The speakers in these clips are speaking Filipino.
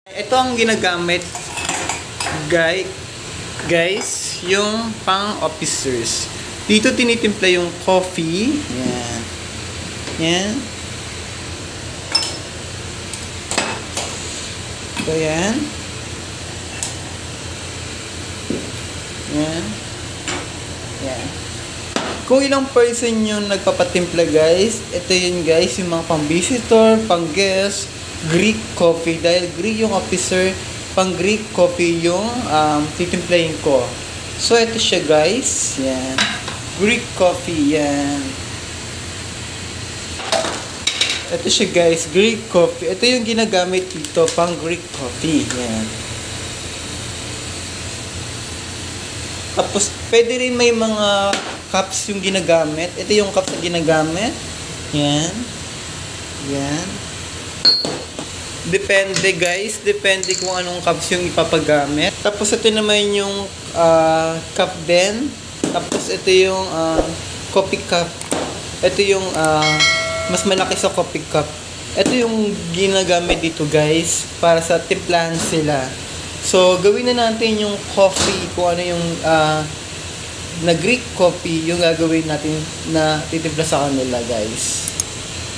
Ito ang ginagamit guys, yung pang officers. Dito tinitimpla yung coffee. Yan. Yan. So yan. Yan. Yan. Kung ilang person yung nagpapatimpla guys, ito yun guys, yung mga pang visitor, pang guest, Greek coffee. Dahil Greek yung officer, pang Greek coffee yung titimplahin ko. So ito siya guys. Yan. Greek coffee. Yan. Ito siya guys, Greek coffee. Ito yung ginagamit dito, pang Greek coffee. Yan. Tapos, pwede rin may mga cups yung ginagamit. Ito yung cups na ginagamit. Yan. Yan. Depende guys. Depende kung anong cups yung ipapagamit. Tapos, ito naman yung cup din. Tapos, ito yung coffee cup. Ito yung mas malaki sa coffee cup. Ito yung ginagamit dito guys. Para sa timplahan sila. So, gawin na natin yung coffee, kung ano yung na Greek coffee, yung gagawin natin na titimpla sa kanila, guys.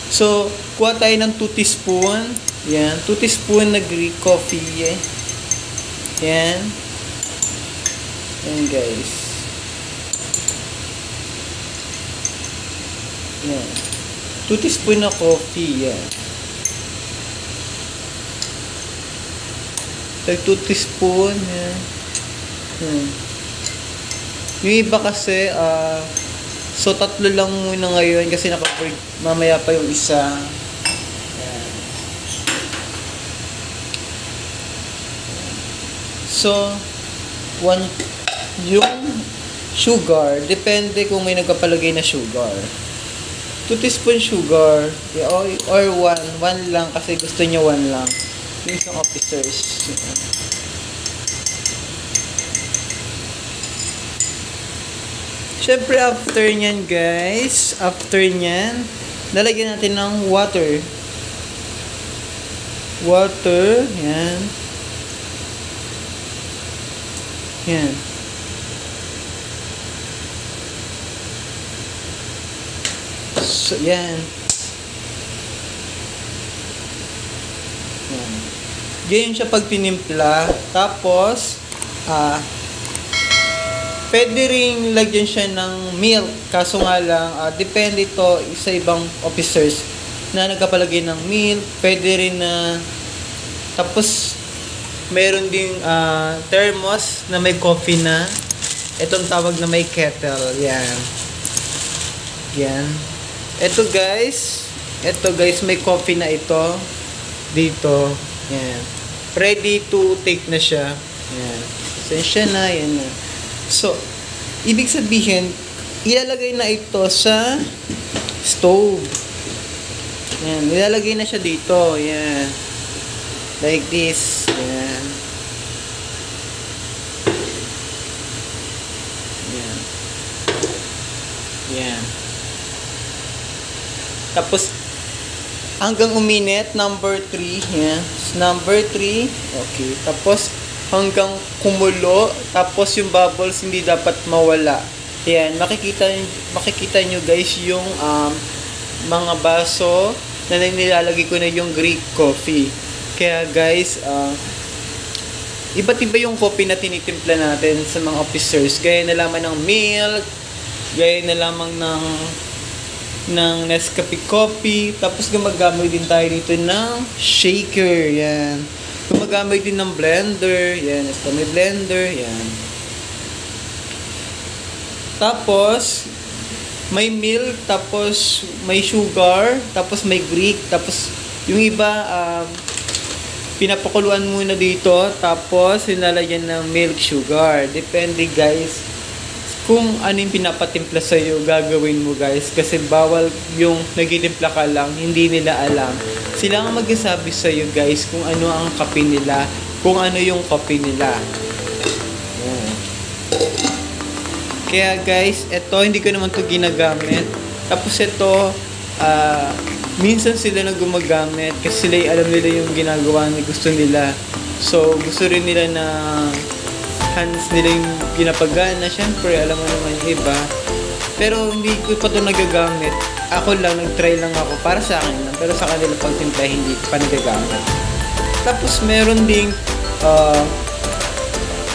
So, kuha tayo ng 2 teaspoon. Yan, 2 teaspoon na Greek coffee. Yan. Yan, guys. Yan. 2 teaspoon na coffee. Yan. Like 2 teaspoon. Yan. Yung iba kasi, so 3 lang muna ngayon kasi naka-break. Mamaya pa yung isa. Yan. So, yung sugar, depende kung may nagpapalagay na sugar. 2 teaspoon sugar, or 1 lang kasi gusto niya 1 lang. Yung isang officers. Siyempre, after nyan guys, lalagyan natin ng water. Water, yan. Yan. So, yan. Yan. Ganyan siya pag tinimpla. Tapos, pwede ring lagyan siya ng milk. Kaso nga lang, depende ito sa ibang officers na nagkapalagay ng milk. Pwede rin na, tapos, meron ding thermos na may coffee na. Itong tawag na may kettle. Yan. Yan. Ito guys, may coffee na ito. Dito. Yan. Ready to take na siya. Yan. Sensya na. Yan na. So, ibig sabihin, ilalagay na ito sa stove. Yan. Ilalagay na siya dito. Yan. Like this. Yan. Yan. Yan. Tapos, hanggang uminit, number 3. Yan. Number 3. Okay. Tapos, hanggang kumulo. Tapos, yung bubbles hindi dapat mawala. Yan. Makikita nyo guys yung mga baso na nilalagay ko na yung Greek coffee. Kaya guys, iba't iba yung coffee na tinitimpla natin sa mga officers. Gaya na lamang ng milk, gaya na lamang ng Nescafe coffee. Tapos gumagamit din tayo dito ng shaker. Yan. Gumagamit din ng blender. Yan. Ito may blender. Yan. Tapos, may milk. Tapos, may sugar. Tapos, may Greek. Tapos, yung iba, pinapakuluan muna dito. Tapos, hinalagyan ng milk sugar. Depende guys. Kung ano yung pinapatimpla sa'yo, gagawin mo guys. Kasi bawal yung nagitimpla ka lang, hindi nila alam. Sila ang magsasabi sa'yo guys kung ano ang kape nila, kung ano yung kape nila. Yan. Kaya guys, ito hindi ko naman to ginagamit. Tapos ito, minsan sila na gumagamit kasi sila alam nila yung ginagawa na gusto nila. So, gusto rin nila na hands nila yung ginapagana. Siyempre, alam mo naman yung iba. Pero hindi ko pa ito nagagamit. Ako lang, nag-try lang ako para sa akin lang. Pero sa kanila pag timpla, hindi pa nagagamit. Tapos meron ding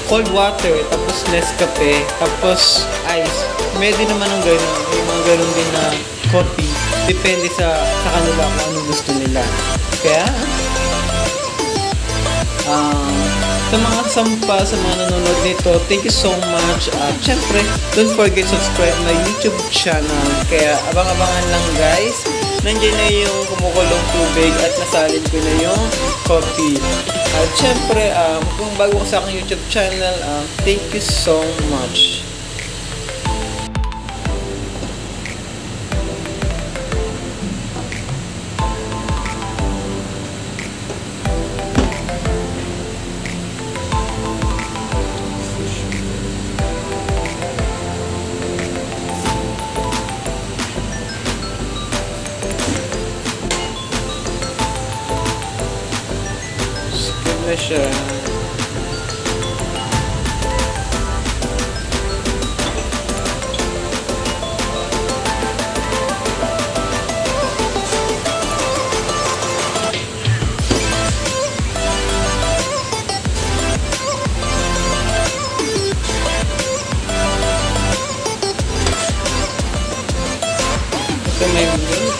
cold water, tapos Nescafe, tapos ice. May din naman ng gano'n. May mga gano'n din na coffee. Depende sa kanila kung ano gusto nila. Kaya, sa mga sampa, sa mga nanonood nito, thank you so much. At syempre, don't forget subscribe my YouTube channel. Kaya abang-abangan lang guys. Nandiyan na yung kumukulong tubig at nasalin ko na yung coffee. At syempre, kung bago ka sa aking YouTube channel, thank you so much. Na siya. Ito may milk.